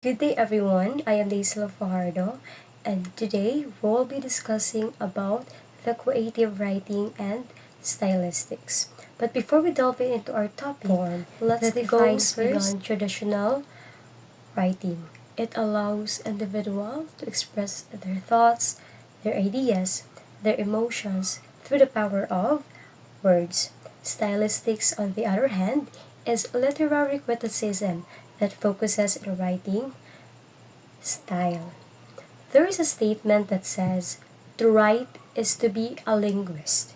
Good day everyone, I am Daisy Fajardo and today we'll be discussing about the creative writing and stylistics. But before we delve into our topic, let's define first beyond traditional writing. It allows individuals to express their thoughts, their ideas, their emotions through the power of words. Stylistics, on the other hand, is literary criticism that focuses on writing style. There is a statement that says, to write is to be a linguist.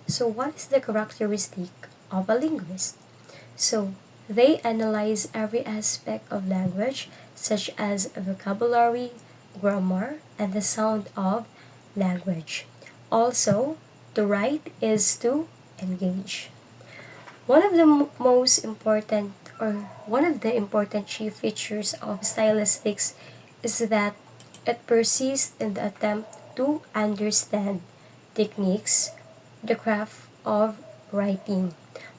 So, what is the characteristic of a linguist? So, they analyze every aspect of language, such as vocabulary, grammar, and the sound of language. Also, to write is to engage. One of the most important or one of the important chief features of stylistics is that it persists in the attempt to understand techniques, the craft of writing.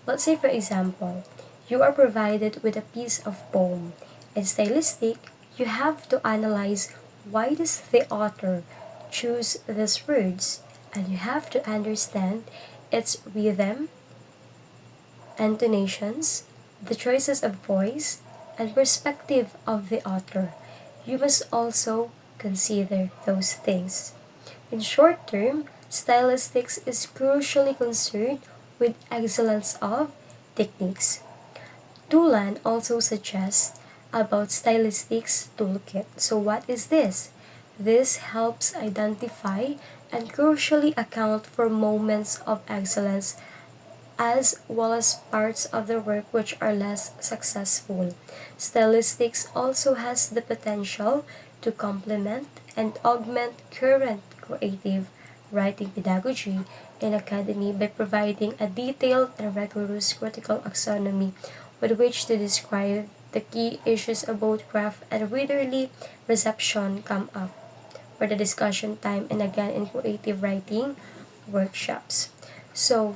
Let's say, for example, you are provided with a piece of poem. In stylistic, you have to analyze why does the author choose these words, and you have to understand its rhythm, intonations, the choices of voice, and perspective of the author. You must also consider those things. In short term, stylistics is crucially concerned with excellence of techniques. Tulan also suggests about stylistics toolkit. So what is this? This helps identify and crucially account for moments of excellence as well as parts of the work which are less successful. Stylistics also has the potential to complement and augment current creative writing pedagogy in academy by providing a detailed and rigorous critical taxonomy with which to describe the key issues of both craft and readerly reception come up for the discussion time and again in creative writing workshops. So,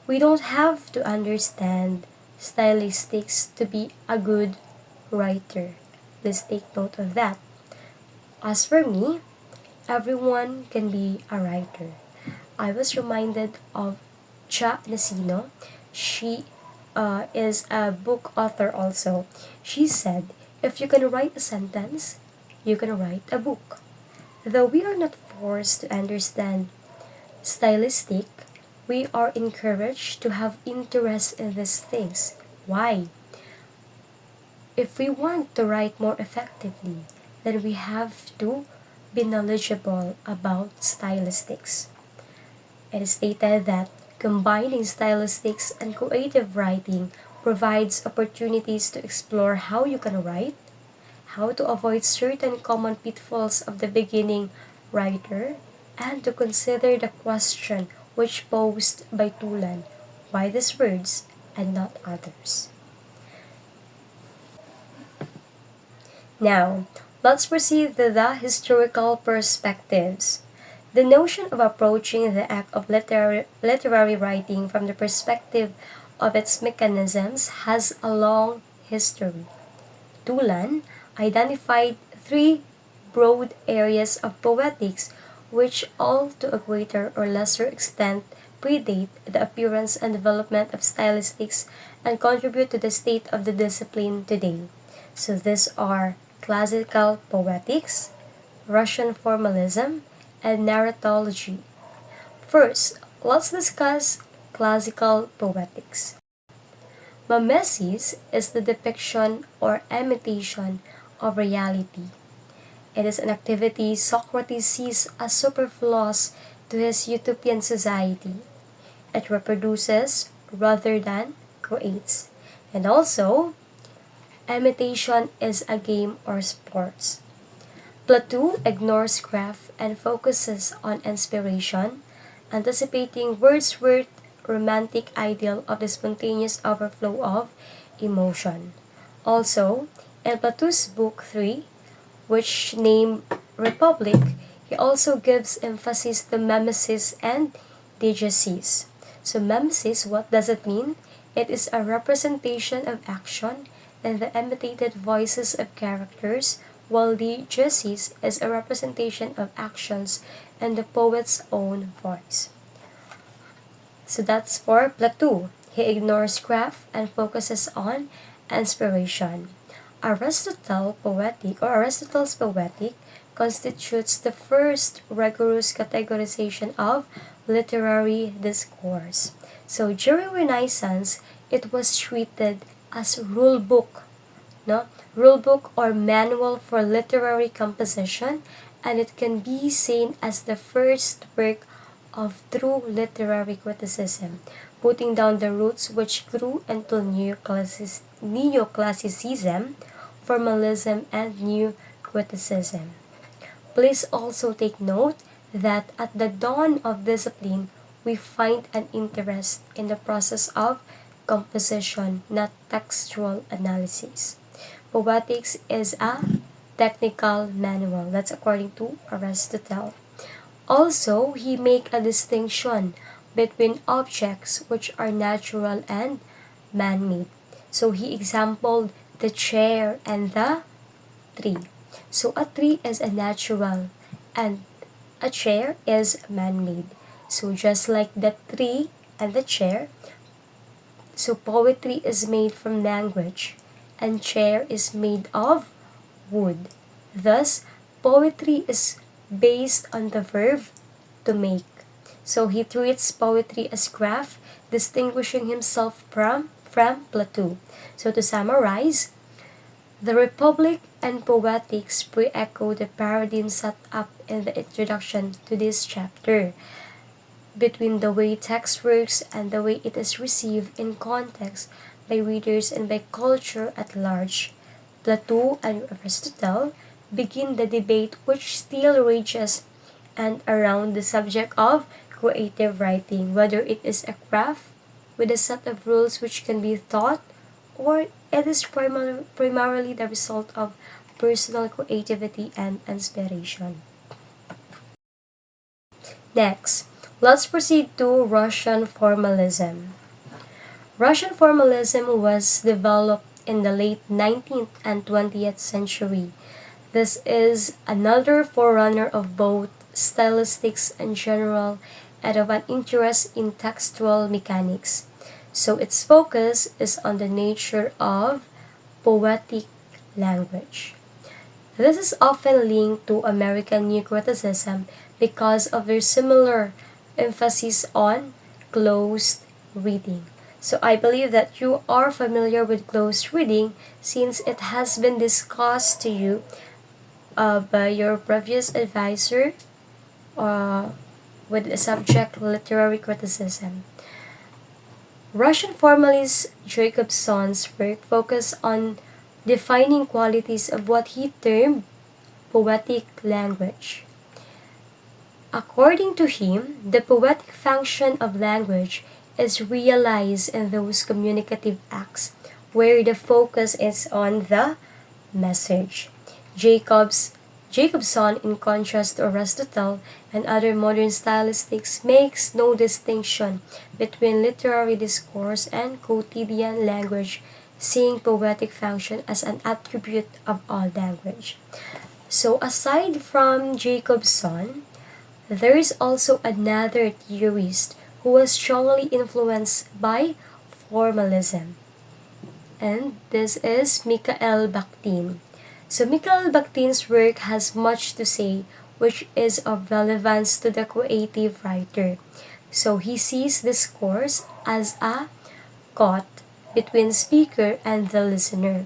we don't have to understand stylistics to be a good writer. Please take note of that. As for me, everyone can be a writer. I was reminded of Cha Nasino. She is a book author also. She said, if you can write a sentence, you can write a book. Though we are not forced to understand stylistic, we are encouraged to have interest in these things. Why? If we want to write more effectively, then we have to be knowledgeable about stylistics. It is stated that combining stylistics and creative writing provides opportunities to explore how you can write, how to avoid certain common pitfalls of the beginning writer, and to consider the question which posed by Tulan, why these words and not others. Now, let's proceed to the historical perspectives. The notion of approaching the act of literary writing from the perspective of its mechanisms has a long history. Tulan identified three broad areas of poetics which all to a greater or lesser extent predate the appearance and development of stylistics and contribute to the state of the discipline today. So these are classical poetics, Russian formalism, and narratology. First, let's discuss classical poetics. Mimesis is the depiction or imitation of reality. It is an activity Socrates sees as superfluous to his utopian society. It reproduces rather than creates. And also, imitation is a game or sports. Plato ignores craft and focuses on inspiration, anticipating Wordsworth's romantic ideal of the spontaneous overflow of emotion. Also, in Plato's book 3, which named Republic, he also gives emphasis to mimesis and diegesis. So mimesis, what does it mean? It is a representation of action and the imitated voices of characters, while the gessis is a representation of actions and the poet's own voice. So that's for Plato. He ignores craft and focuses on inspiration. Aristotle's poetic constitutes the first rigorous categorization of literary discourse. So during Renaissance, it was treated as rule book, no? Rule book or manual for literary composition, and it can be seen as the first work of true literary criticism, putting down the roots which grew into neoclassicism, formalism, and new criticism. Please also take note that at the dawn of discipline, we find an interest in the process of composition, not textual analysis. Poetics is a technical manual. That's according to Aristotle. Also, he make a distinction between objects which are natural and man-made. So he exampled the chair and the tree. So a tree is a natural and a chair is man-made. So just like the tree and the chair, so poetry is made from language and chair is made of wood. Thus, poetry is based on the verb to make. So he treats poetry as craft, distinguishing himself from Plato. So to summarize, the Republic and Poetics pre-echo the paradigm set up in the introduction to this chapter. Between the way text works and the way it is received in context by readers and by culture at large, Plato and Aristotle begin the debate which still rages and around the subject of creative writing, whether it is a craft with a set of rules which can be taught, or it is primarily the result of personal creativity and inspiration. Next, let's proceed to Russian formalism. Russian formalism was developed in the late 19th and 20th century. This is another forerunner of both stylistics in general and of an interest in textual mechanics. So its focus is on the nature of poetic language. This is often linked to American New Criticism because of their similar emphasis on closed reading. So I believe that you are familiar with closed reading since it has been discussed to you by your previous advisor uh, with the subject literary criticism. Russian formalist Jacobson's work focused on defining qualities of what he termed poetic language. According to him, the poetic function of language is realized in those communicative acts where the focus is on the message. Jacobson, in contrast to Aristotle and other modern stylistics, makes no distinction between literary discourse and quotidian language, seeing poetic function as an attribute of all language. So aside from Jacobson, there is also another theorist who was strongly influenced by formalism, and this is Mikhail Bakhtin. So Mikhail Bakhtin's work has much to say which is of relevance to the creative writer. So he sees discourse as a caught between speaker and the listener.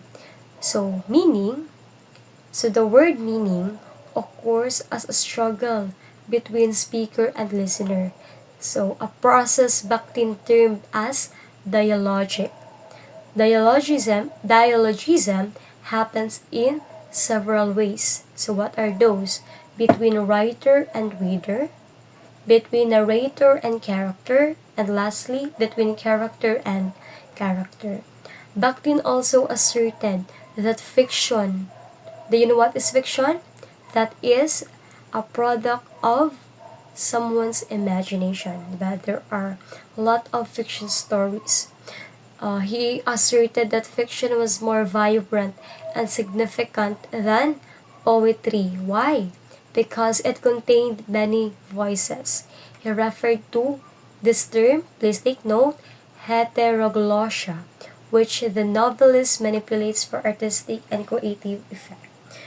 So the word meaning occurs as a struggle between speaker and listener. So a process Bakhtin termed as dialogic. Dialogism happens in several ways. So what are those? Between writer and reader, between narrator and character, and lastly, between character and character. Bakhtin also asserted that fiction, do you know what is fiction? That is a product of someone's imagination. But there are a lot of fiction stories. He asserted that fiction was more vibrant and significant than poetry. Why? Because it contained many voices. He referred to this term, please take note, heteroglossia, which the novelist manipulates for artistic and creative effect.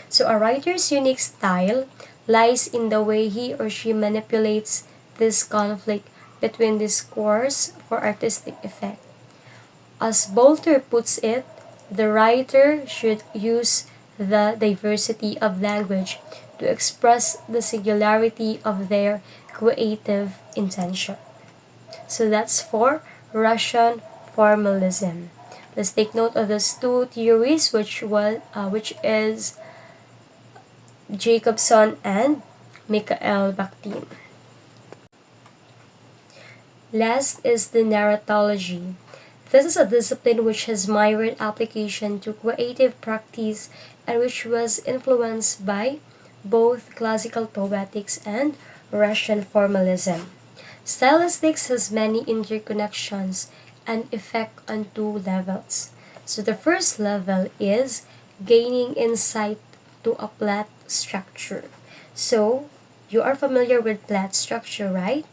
So a writer's unique style lies in the way he or she manipulates this conflict between discourse for artistic effect. As Bolter puts it, the writer should use the diversity of language to express the singularity of their creative intention. So that's for Russian formalism. Let's take note of those two theories, which is Jacobson and Mikhail Bakhtin. Last is the narratology. This is a discipline which has myriad application to creative practice and which was influenced by both classical poetics and Russian formalism. Stylistics has many interconnections and effect on two levels. So the first level is gaining insight to a plot structure. So you are familiar with plot structure, right?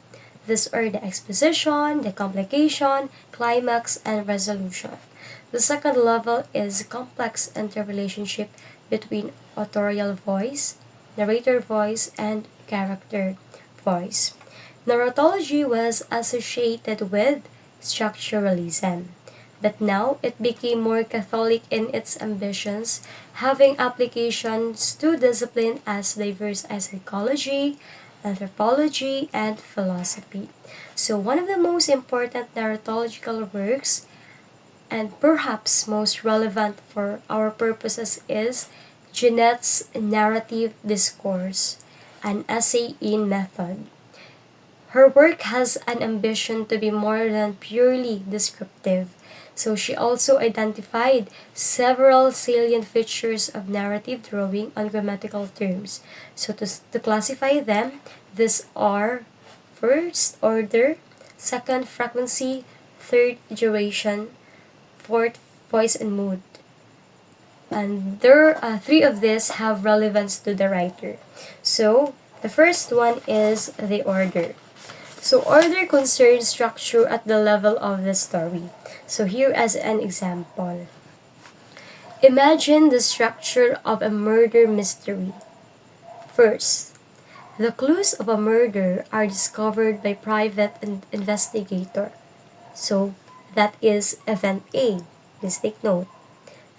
These are the exposition, the complication, climax, and resolution. The second level is complex interrelationship between authorial voice, narrator voice, and character voice. Narratology was associated with structuralism, but now it became more Catholic in its ambitions, having applications to disciplines as diverse as psychology, anthropology, and philosophy. So one of the most important narratological works, and perhaps most relevant for our purposes, is Jeanette's Narrative Discourse, an essay in method. Her work has an ambition to be more than purely descriptive, so she also identified several salient features of narrative drawing on grammatical terms. So to classify them, these are first order, second frequency, third duration, fourth voice and mood. And three of these have relevance to the writer. So the first one is the order. So order concerns structure at the level of the story. So here as an example. Imagine the structure of a murder mystery. First, the clues of a murder are discovered by private investigator. So that is event A. Please take note.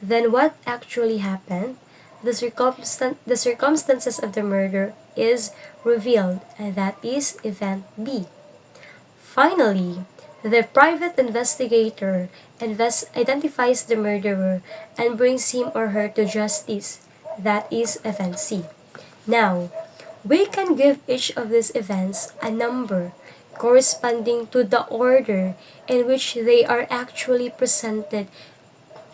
Then what actually happened? The circumstances of the murder is revealed, and that is event B. Finally, the private investigator identifies the murderer and brings him or her to justice. That is event C. Now, we can give each of these events a number corresponding to the order in which they are actually presented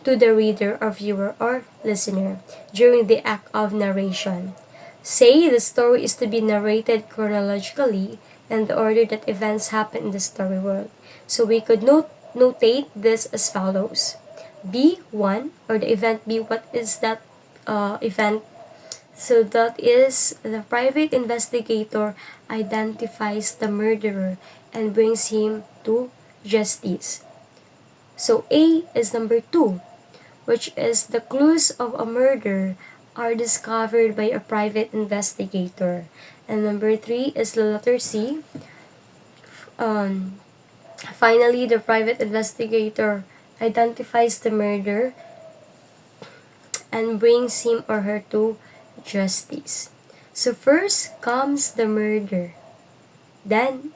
to the reader or viewer or listener during the act of narration. Say the story is to be narrated chronologically and the order that events happen in the story world. So we could notate this as follows. B1, or the event B, what is that event? So that is the private investigator identifies the murderer and brings him to justice. So A is number 2, which is the clues of a murder are discovered by a private investigator. And number 3 is the letter C. Finally, the private investigator identifies the murder and brings him or her to justice. So first comes the murder, then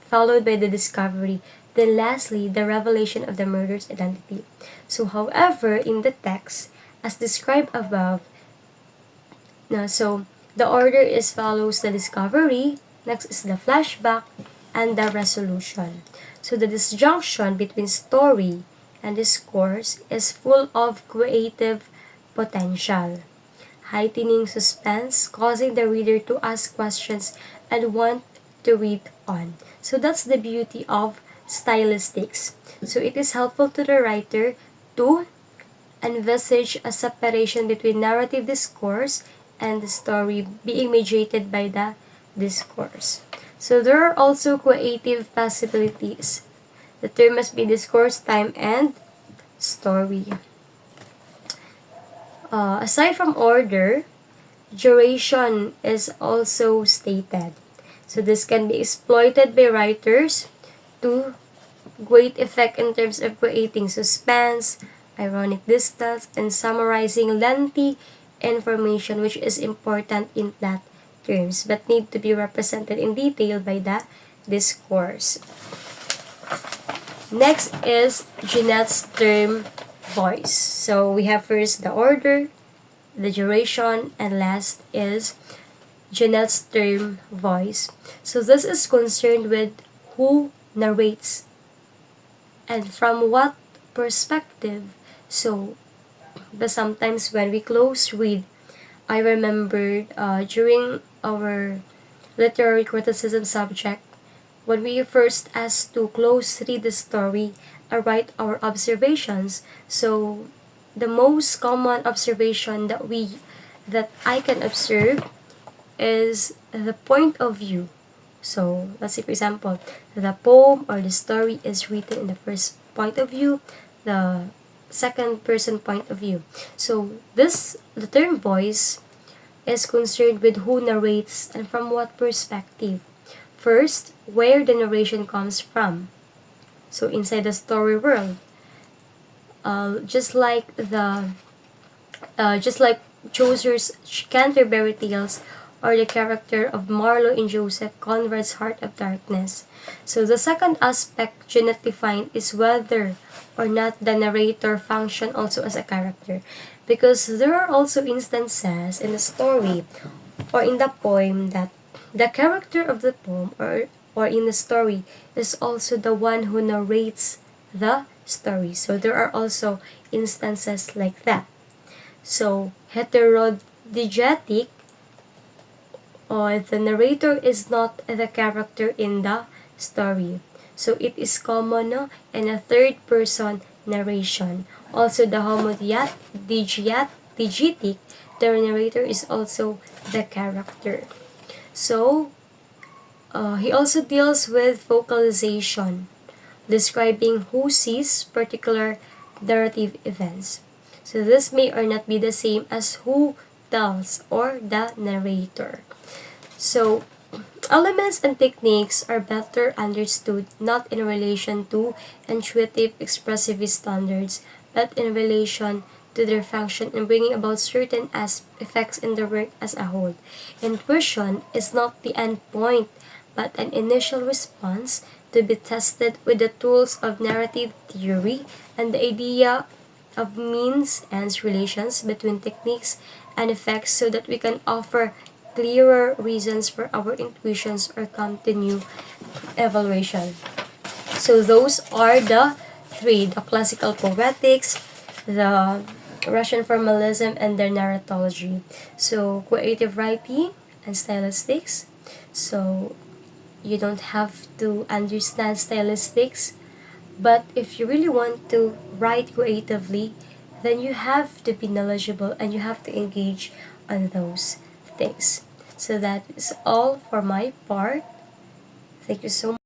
followed by the discovery, then lastly, the revelation of the murderer's identity. So however, in the text, as described above, so the order is follows the discovery, next is the flashback, and the resolution. So the disjunction between story and discourse is full of creative potential, heightening suspense, causing the reader to ask questions and want to read on. So that's the beauty of stylistics. So it is helpful to the writer to envisage a separation between narrative discourse and the story being mediated by the discourse. So there are also creative possibilities. The term must be discourse, time, and story. Aside from order, duration is also stated. So this can be exploited by writers to great effect in terms of creating suspense, ironic distance, and summarizing lengthy information which is important in plot terms but need to be represented in detail by the discourse. Next is Jeanette's term voice. So we have first the order, the duration, and last is Jeanette's term voice. So this is concerned with who narrates and from what perspective. So, but sometimes when we close read, I remembered during our literary criticism subject, when we first asked to close read the story and write our observations. So, the most common observation that I can observe is the point of view. So, let's say for example, the poem or the story is written in the first point of view, the second person point of view. So, the term voice is concerned with who narrates and from what perspective. First, where the narration comes from. So, inside the story world, just like Chaucer's Canterbury Tales or the character of Marlowe in Joseph Conrad's Heart of Darkness. So the second aspect Jeanette defined is whether or not the narrator function also as a character. Because there are also instances in the story or in the poem that the character of the poem or in the story is also the one who narrates the story. So there are also instances like that. So heterodigetic or the narrator is not the character in the story. So it is common in a third person narration. Also the digitic, the narrator is also the character. So he also deals with vocalization, describing who sees particular narrative events. So this may or not be the same as who tells or the narrator. So elements and techniques are better understood not in relation to intuitive expressivist standards, but in relation to their function in bringing about certain effects in the work as a whole. Intuition is not the end point, but an initial response to be tested with the tools of narrative theory and the idea of means-ends relations between techniques and effects so that we can offer clearer reasons for our intuitions or continue evaluation. So those are the three, the classical poetics, the Russian formalism, and their narratology. So creative writing and stylistics. So you don't have to understand stylistics, but if you really want to write creatively, then you have to be knowledgeable and you have to engage on those things. So that is all for my part. Thank you so much.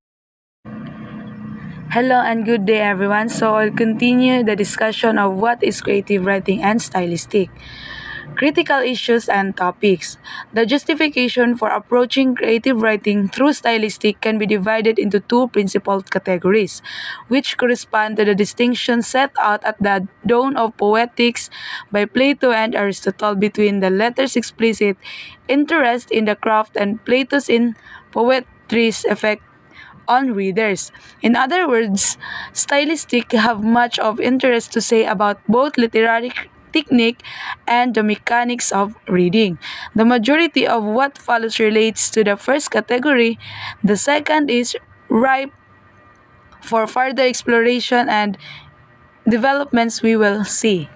Hello and good day everyone. So I'll continue the discussion of what is creative writing and stylistic. Critical issues and topics. The justification for approaching creative writing through stylistic can be divided into two principal categories, which correspond to the distinction set out at the dawn of poetics by Plato and Aristotle between the latter's explicit interest in the craft and Plato's in poetry's effect on readers. In other words, stylistic have much of interest to say about both literary technique and the mechanics of reading. The majority of what follows relates to the first category. The second is ripe for further exploration and developments we will see.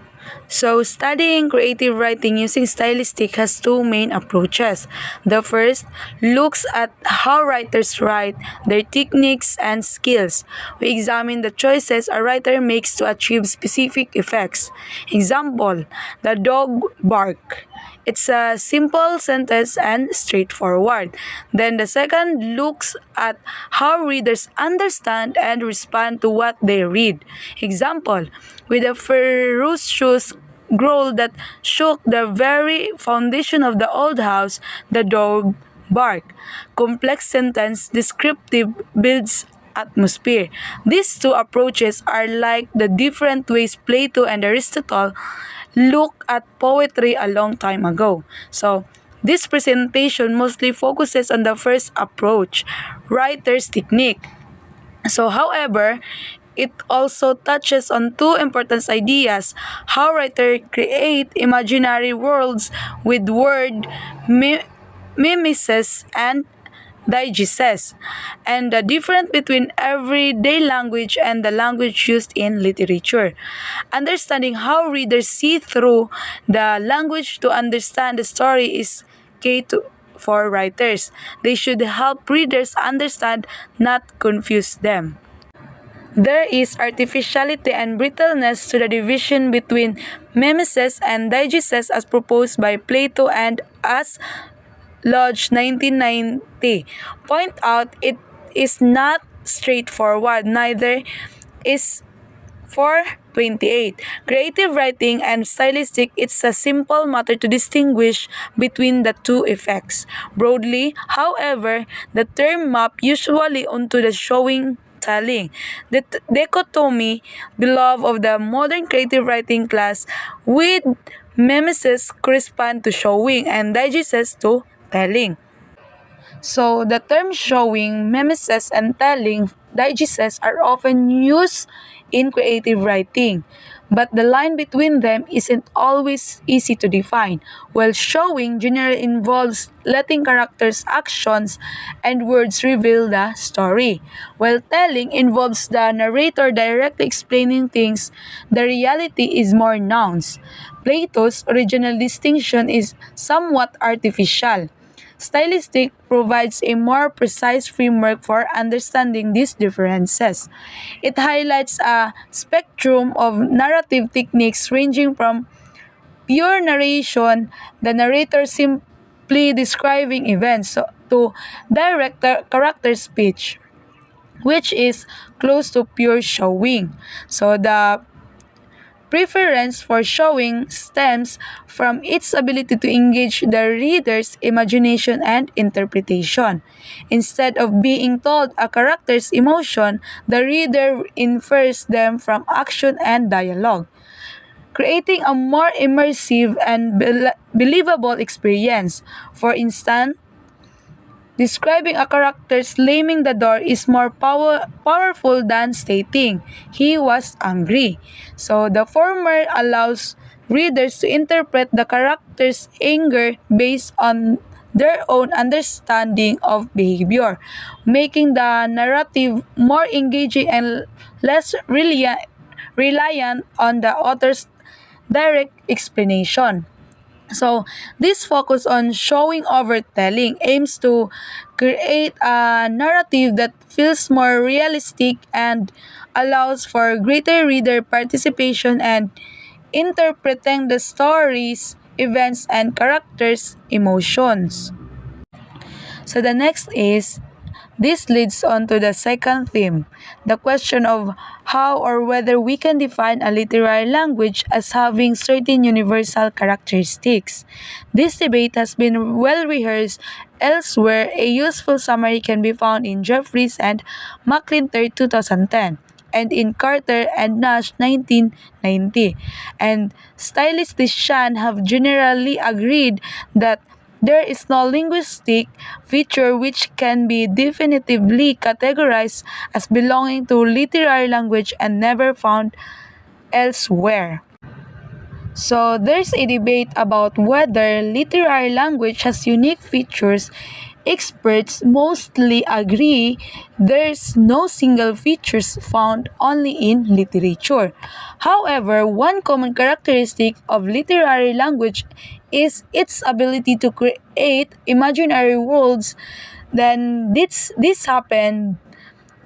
So, studying creative writing using stylistic has two main approaches. The first looks at how writers write, their techniques and skills. We examine the choices a writer makes to achieve specific effects. Example, the dog bark. It's a simple sentence and straightforward. Then the second looks at how readers understand and respond to what they read. Example, with a ferocious growl that shook the very foundation of the old house, the dog barked. Complex sentence descriptive builds atmosphere. These two approaches are like the different ways Plato and Aristotle look at poetry a long time ago. So, this presentation mostly focuses on the first approach, writer's technique. So, however, it also touches on two important ideas: how writers create imaginary worlds with word mimesis and diegesis, and the difference between everyday language and the language used in literature. Understanding how readers see through the language to understand the story is key for writers. They should help readers understand, not confuse them. There is artificiality and brittleness to the division between mimesis and diegesis as proposed by Plato and as Lodge 1990 point out it is not straightforward, neither is 428. Creative writing and stylistic, it's a simple matter to distinguish between the two effects. Broadly, however, the term map usually onto the showing telling. The dichotomy beloved of the modern creative writing class with mimesis correspond to showing and diegesis to telling. So the term showing, mimesis, and telling diegesis are often used in creative writing, but the line between them isn't always easy to define. While showing generally involves letting characters' actions and words reveal the story, while telling involves the narrator directly explaining things, the reality is more nuanced. Plato's original distinction is somewhat artificial. Stylistic provides a more precise framework for understanding these differences. It highlights a spectrum of narrative techniques ranging from pure narration, the narrator simply describing events, to direct character speech, which is close to pure showing. So the preference for showing stems from its ability to engage the reader's imagination and interpretation. Instead of being told a character's emotion, the reader infers them from action and dialogue, creating a more immersive and believable experience. For instance, describing a character slamming the door is more powerful than stating he was angry. So the former allows readers to interpret the character's anger based on their own understanding of behavior, making the narrative more engaging and less reliant on the author's direct explanation. So, this focus on showing over telling aims to create a narrative that feels more realistic and allows for greater reader participation and interpreting the stories, events, and characters' emotions. So the next is this leads on to the second theme, the question of how or whether we can define a literary language as having certain universal characteristics. This debate has been well rehearsed elsewhere. A useful summary can be found in Jeffries and McClintock 2010 and in Carter and Nash 1990. And stylisticians have generally agreed that there is no linguistic feature which can be definitively categorized as belonging to literary language and never found elsewhere. So there's a debate about whether literary language has unique features experts mostly agree there's no single features found only in literature. However, one common characteristic of literary language is its ability to create imaginary worlds. Then this happen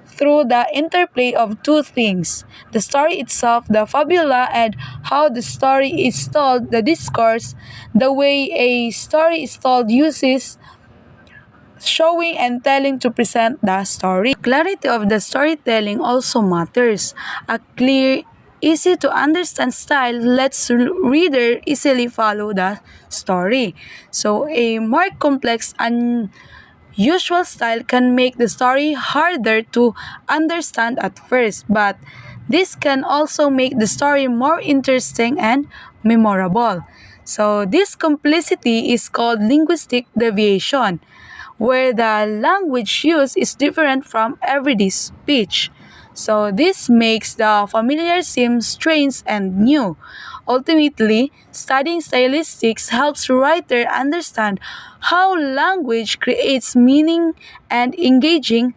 through the interplay of two things: the story itself, the fabula, and how the story is told, the discourse. The way a story is told uses showing and telling to present the story. Clarity of the storytelling also matters. A clear, easy to understand style lets reader easily follow the story. So a more complex and usual style can make the story harder to understand at first, but this can also make the story more interesting and memorable. So, this complexity is called linguistic deviation, where the language used is different from everyday speech. So, this makes the familiar seem strange and new. Ultimately, studying stylistics helps writer understand how language creates meaning and engaging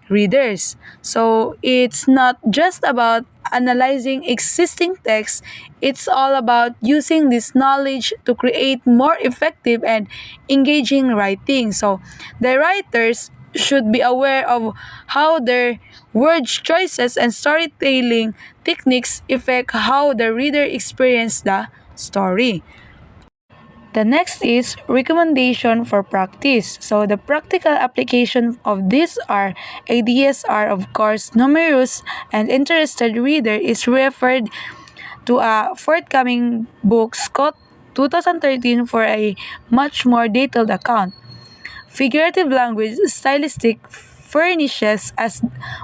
readers. So it's not just about analyzing existing text, it's all about using this knowledge to create more effective and engaging writing. So the writers should be aware of how their word choices and storytelling techniques affect how the reader experiences the story. The next is recommendation for practice. So the practical application of these ideas are of course numerous, and interested reader is referred to a forthcoming book, Scott 2013, for a much more detailed account. Figurative language stylistic furnishes us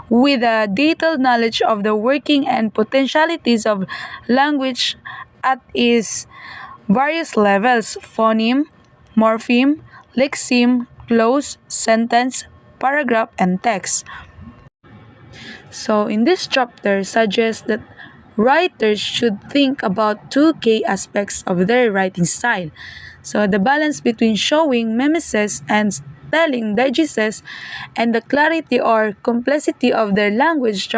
with a detailed knowledge of the working and potentialities of language at its various levels: phoneme, morpheme, lexeme, clause, sentence, paragraph, and text. So, in this chapter, suggests that writers should think about two key aspects of their writing style. So, the balance between showing mimesis and telling digests, and the clarity or complexity of their language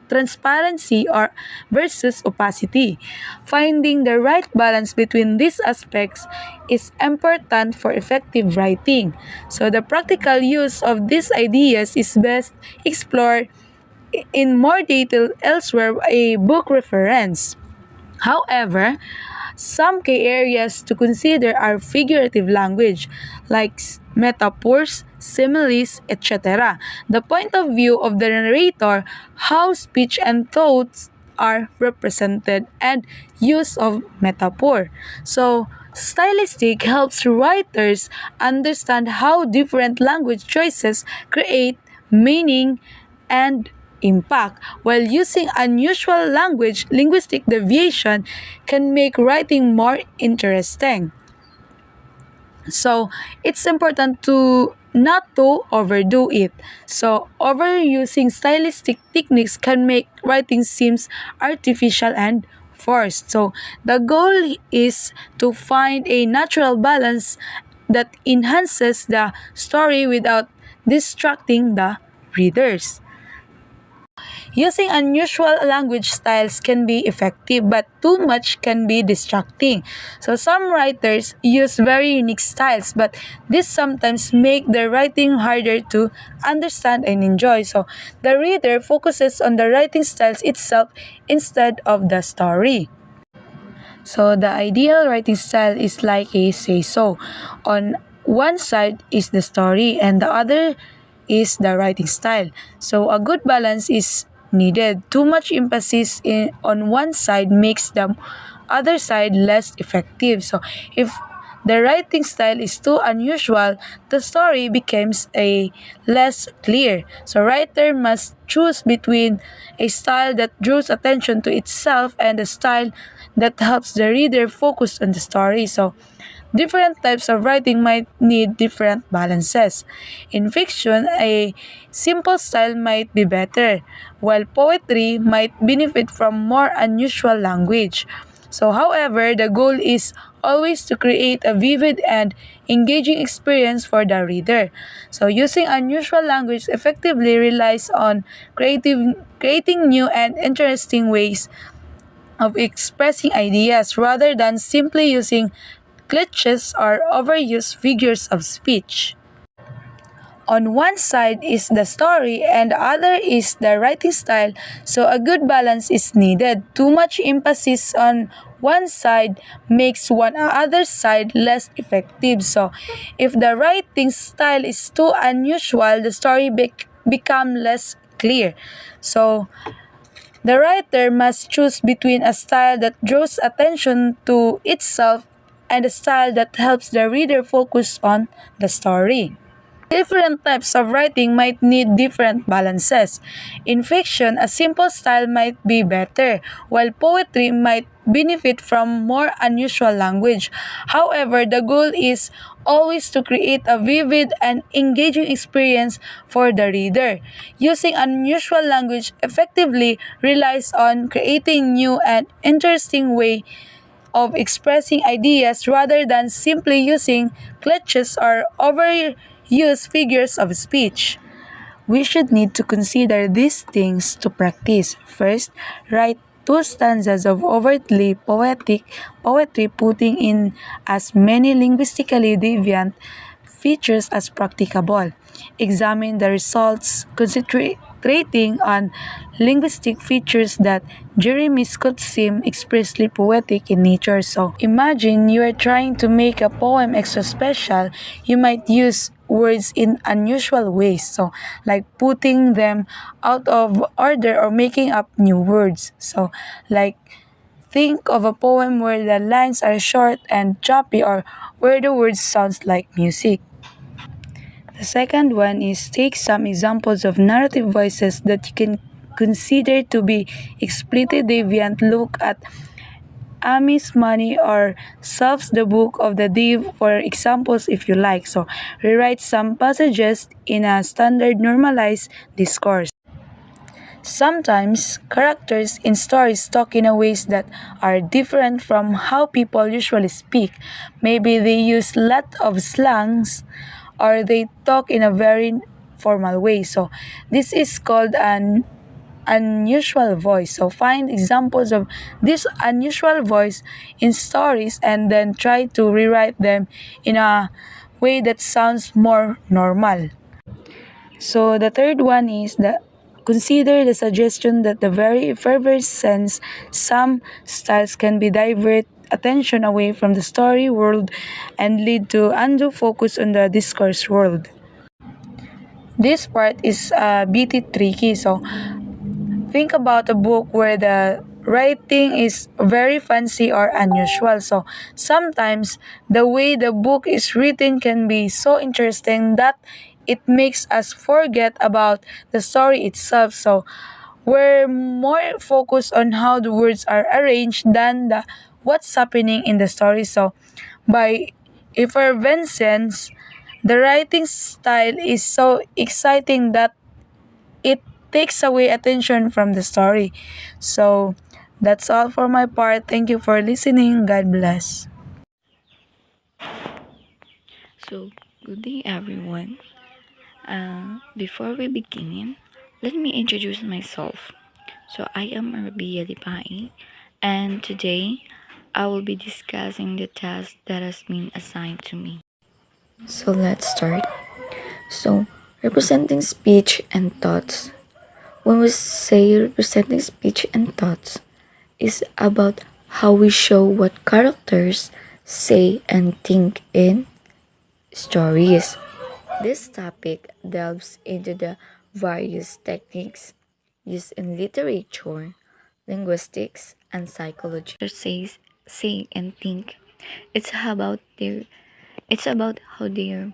transparency or versus opacity. Finding the right balance between these aspects is important for effective writing. So the practical use of these ideas is best explored in more detail elsewhere, a book reference. However, some key areas to consider are figurative language, like metaphors, similes, etc. The point of view of the narrator, how speech and thoughts are represented, and use of metaphor. So, stylistic helps writers understand how different language choices create meaning and impact. While using unusual language, linguistic deviation can make writing more interesting. So it's important to not to overdo it. So overusing stylistic techniques can make writing seems artificial and forced. So the goal is to find a natural balance that enhances the story without distracting the readers. Using unusual language styles can be effective, but too much can be distracting. So some writers use very unique styles, but this sometimes make their writing harder to understand and enjoy. So the reader focuses on the writing styles itself instead of the story. So the ideal writing style is like a say-so. On one side is the story and the other is the writing style. So a good balance is needed. Too much emphasis on one side makes the other side less effective. So if the writing style is too unusual, the story becomes a less clear. So writer must choose between a style that draws attention to itself and a style that helps the reader focus on the story. So different types of writing might need different balances. In fiction, a simple style might be better, while poetry might benefit from more unusual language. So, however, the goal is always to create a vivid and engaging experience for the reader. So, using unusual language effectively relies on creating new and interesting ways of expressing ideas rather than simply using cliches or overused figures of speech. On one side is the story and the other is the writing style, so a good balance is needed. Too much emphasis on one side makes one other side less effective. So if the writing style is too unusual, the story become less clear. So the writer must choose between a style that draws attention to itself and a style that helps the reader focus on the story. Different types of writing might need different balances. In fiction, a simple style might be better, while poetry might benefit from more unusual language. However, the goal is always to create a vivid and engaging experience for the reader. Using unusual language effectively relies on creating new and interesting way of expressing ideas rather than simply using cliches or overused figures of speech. We should need to consider these things to practice. First, write two stanzas of overtly poetic poetry putting in as many linguistically deviant features as practicable. Examine the results, concentrating on linguistic features that Jeremy's could seem expressly poetic in nature. So, imagine you are trying to make a poem extra special. You might use words in unusual ways, so like putting them out of order or making up new words. So, like think of a poem where the lines are short and choppy or where the words sounds like music. The second one is take some examples of narrative voices that you can consider to be explicitly deviant. Look at Ami's Money or Self's The Book of the Day for examples if you like. So, rewrite some passages in a standard normalized discourse. Sometimes, characters in stories talk in a ways that are different from how people usually speak. Maybe they use lot of slangs or they talk in a very formal way. So, this is called an unusual voice. So, find examples of this unusual voice in stories and then try to rewrite them in a way that sounds more normal. So the third one is the consider the suggestion that the very fervent sense some styles can be divert attention away from the story world and lead to undue focus on the discourse world. This part is a bit tricky, so think about a book where the writing is very fancy or unusual. So sometimes the way the book is written can be so interesting that it makes us forget about the story itself. So we're more focused on how the words are arranged than the what's happening in the story. So by effervescence, the writing style is so exciting that it takes away attention from the story. So that's all for my part. Thank you for listening. God bless. So, good day everyone. Before we begin, let me introduce myself. So, I am Rabia Lipai, and today I will be discussing the task that has been assigned to me. So, let's start. So, representing speech and thoughts. When we say representing speech and thoughts, is about how we show what characters say and think in stories. This topic delves into the various techniques used in literature, linguistics, and psychology. Say and think. It's about their it's about how their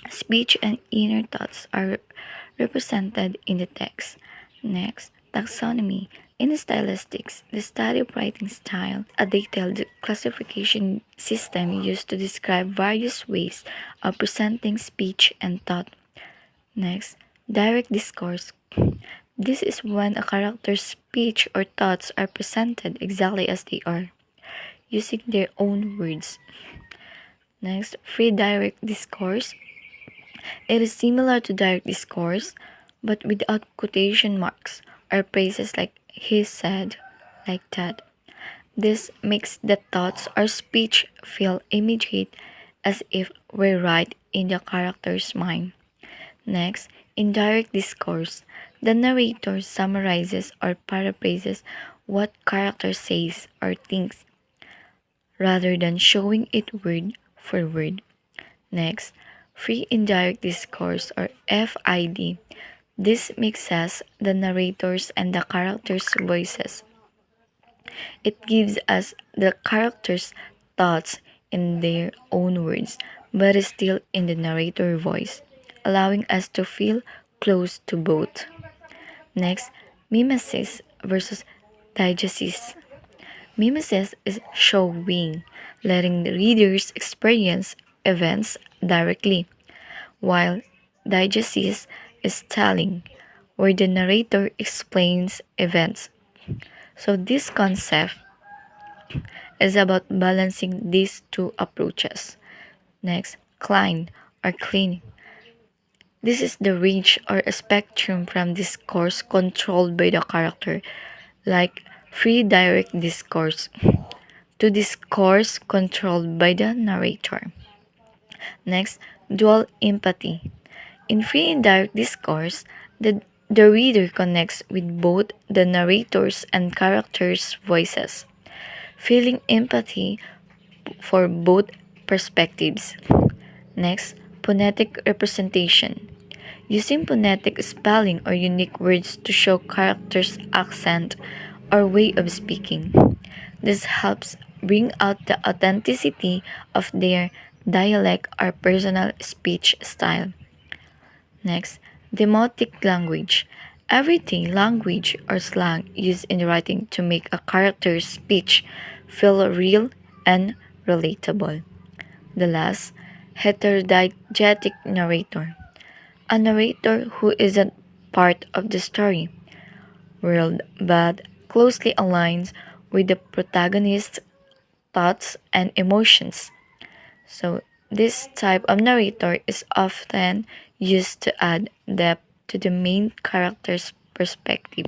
speech and inner thoughts are represented in the text. Next, taxonomy. In stylistics, the study of writing style, a detailed classification system used to describe various ways of presenting speech and thought. Next, direct discourse. This is when a character's speech or thoughts are presented exactly as they are. using their own words. Next, free direct discourse. It is similar to direct discourse, but without quotation marks or phrases like he said, like that. This makes the thoughts or speech feel immediate as if we're right in the character's mind. Next, indirect discourse. The narrator summarizes or paraphrases what character says or thinks rather than showing it word for word. Next, free indirect discourse or FID. This mixes the narrators and the characters' voices. It gives us the characters' thoughts in their own words, but is still in the narrator voice, allowing us to feel close to both. Next, mimesis versus diegesis. Mimesis is showing, letting the readers experience events directly, while diegesis is telling, where the narrator explains events. So this concept is about balancing these two approaches. Next, clean or clean. This is the range or a spectrum from discourse controlled by the character, like free direct discourse, to discourse controlled by the narrator. Next, dual empathy. In free and direct discourse, the reader connects with both the narrators and characters' voices, feeling empathy for both perspectives. Next, phonetic representation. Using phonetic spelling or unique words to show characters' accent or way of speaking. This helps bring out the authenticity of their dialect or personal speech style. Next, demotic language. Everyday language or slang used in writing to make a character's speech feel real and relatable. The last, heterodiegetic narrator. A narrator who isn't part of the story world but closely aligns with the protagonist's thoughts and emotions. So, this type of narrator is often used to add depth to the main character's perspective.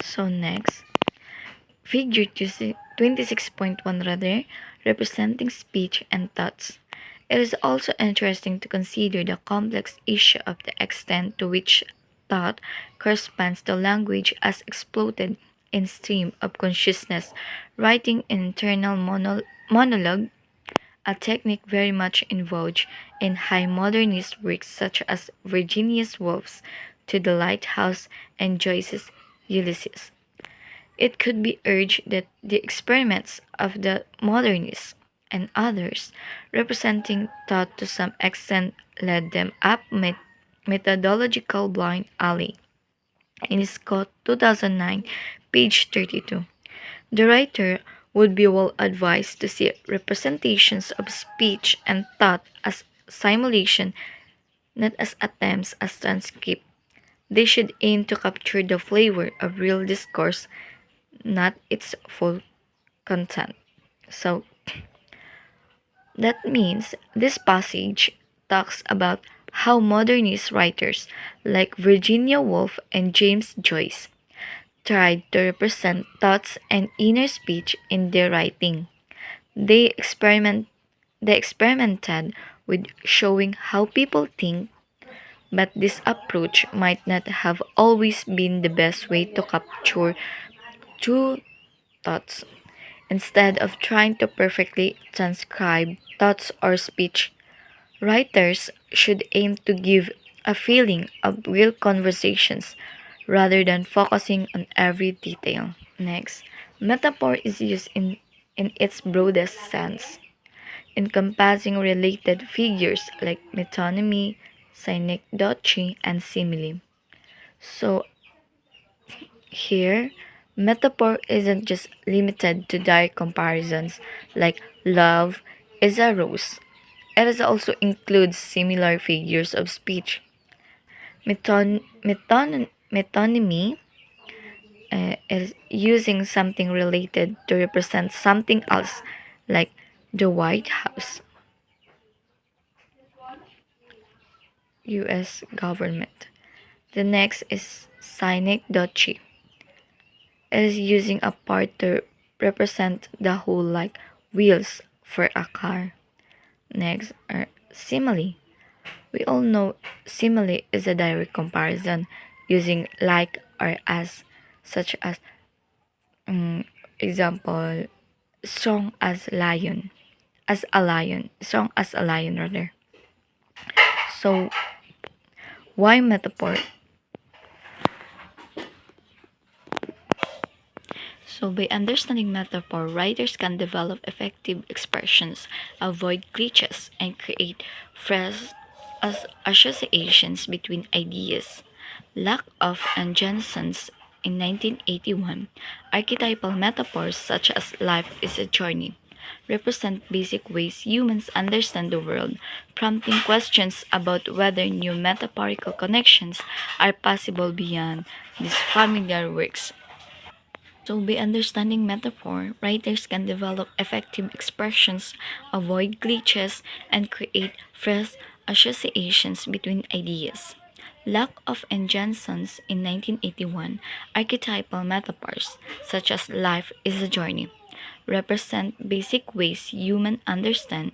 So, next, figure 26.1 rather, representing speech and thoughts. It is also interesting to consider the complex issue of the extent to which thought corresponds to language as exploded in stream of consciousness, writing an internal monologue, a technique very much in vogue in high modernist works such as Virginia Woolf's To the Lighthouse and Joyce's Ulysses. It could be urged that the experiments of the modernists and others representing thought to some extent led them up methodological blind alley. In Scott 2009, page 32. The writer would be well advised to see representations of speech and thought as simulation, not as attempts as transcript. They should aim to capture the flavor of real discourse, not its full content. So that means this passage talks about how modernist writers like Virginia Woolf and James Joyce tried to represent thoughts and inner speech in their writing. They experiment they experimented with showing how people think, but this approach might not have always been the best way to capture true thoughts. Instead of trying to perfectly transcribe thoughts or speech, writers should aim to give a feeling of real conversations rather than focusing on every detail. Next, metaphor is used in its broadest sense, encompassing related figures like metonymy, synecdoche, and simile. So, here, metaphor isn't just limited to direct comparisons like love is a rose. It also includes similar figures of speech. Metonymy is using something related to represent something else, like the White House, US government. The next is Cynic Dochi. It is using a part to represent the whole, like wheels for a car. Next are simile. We all know simile is a direct comparison using like or as, such as example, strong as lion, strong as a lion rather. So why metaphor? So, by understanding metaphor, writers can develop effective expressions, avoid glitches, and create fresh associations between ideas. Lack of and Jensen's in 1981, archetypal metaphors such as life is a journey represent basic ways humans understand the world, prompting questions about whether new metaphorical connections are possible beyond these familiar works. So, by understanding metaphor, writers can develop effective expressions, avoid glitches, and create fresh associations between ideas. Lack of and Jensen's in 1981, archetypal metaphors, such as life is a journey, represent basic ways humans understand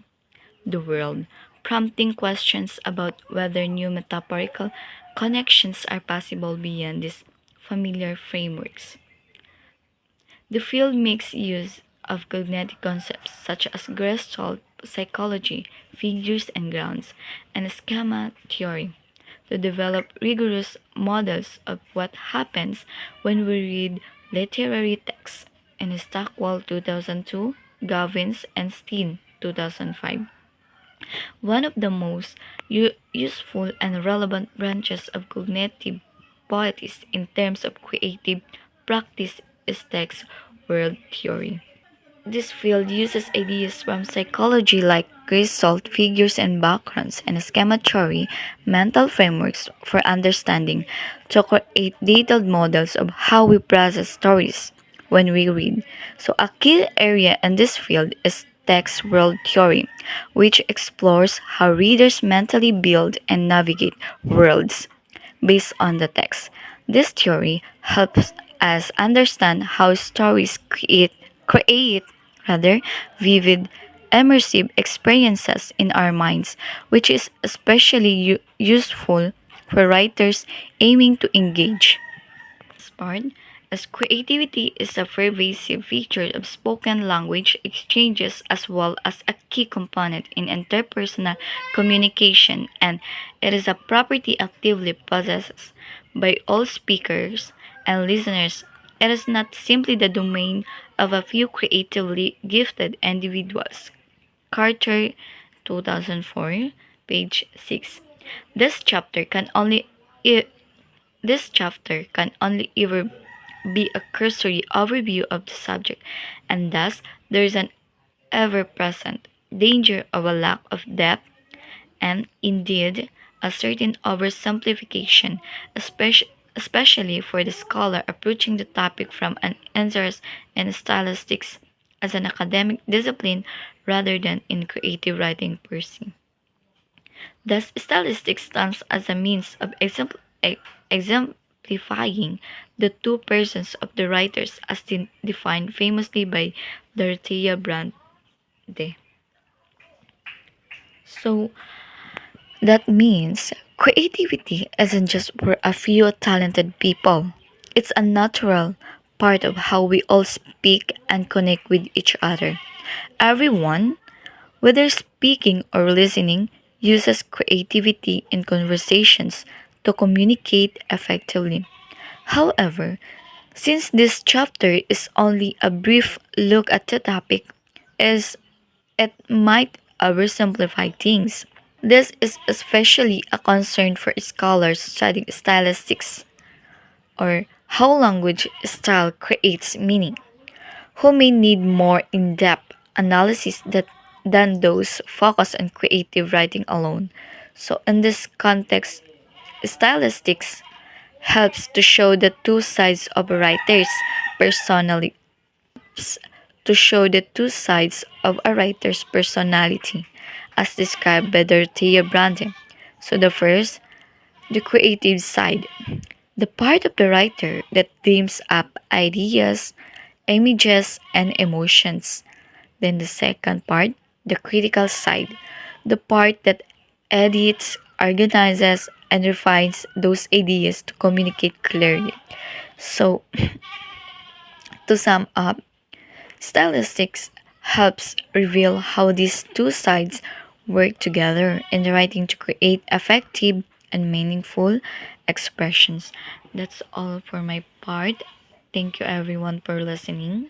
the world, prompting questions about whether new metaphorical connections are possible beyond these familiar frameworks. The field makes use of cognitive concepts such as Gestalt psychology, figures and grounds, and schema theory to develop rigorous models of what happens when we read literary texts in Stockwell 2002, Govins and Steen 2005. One of the most useful and relevant branches of cognitive poetics in terms of creative practice is text world theory. This field uses ideas from psychology like gestalt figures and backgrounds and schema theory, mental frameworks for understanding, to create detailed models of how we process stories when we read. So, a key area in this field is text world theory, which explores how readers mentally build and navigate worlds based on the text. This theory helps us understand how stories create rather vivid immersive experiences in our minds, which is especially useful for writers aiming to engage part, as creativity is a pervasive feature of spoken language exchanges as well as a key component in interpersonal communication, and it is a property actively possessed by all speakers and listeners. It is not simply the domain of a few creatively gifted individuals. Carter, 2004, page 6. This chapter can only this chapter can only ever be a cursory overview of the subject, and thus there is an ever present danger of a lack of depth and, indeed, a certain oversimplification, especially for the scholar approaching the topic from an interest in stylistics as an academic discipline rather than in creative writing per se. Thus, stylistic stands as a means of exemplifying the two persons of the writers as defined famously by Dorothea Brande. So, that means creativity isn't just for a few talented people. It's a natural part of how we all speak and connect with each other. Everyone, whether speaking or listening, uses creativity in conversations to communicate effectively. However, since this chapter is only a brief look at the topic, as it might oversimplify things. This is especially a concern for scholars studying stylistics, or how language style creates meaning, who may need more in-depth analysis than those focused on creative writing alone. So in this context, stylistics helps to show the two sides of a writer's personality to show the two sides of a writer's personality as described by Dorothea Brande. So the first, the creative side, the part of the writer that dreams up ideas, images, and emotions. Then the second part, the critical side, the part that edits, organizes, and refines those ideas to communicate clearly. So, to sum up, stylistics helps reveal how these two sides work together in the writing to create effective and meaningful expressions. That's all for my part. Thank you everyone for listening.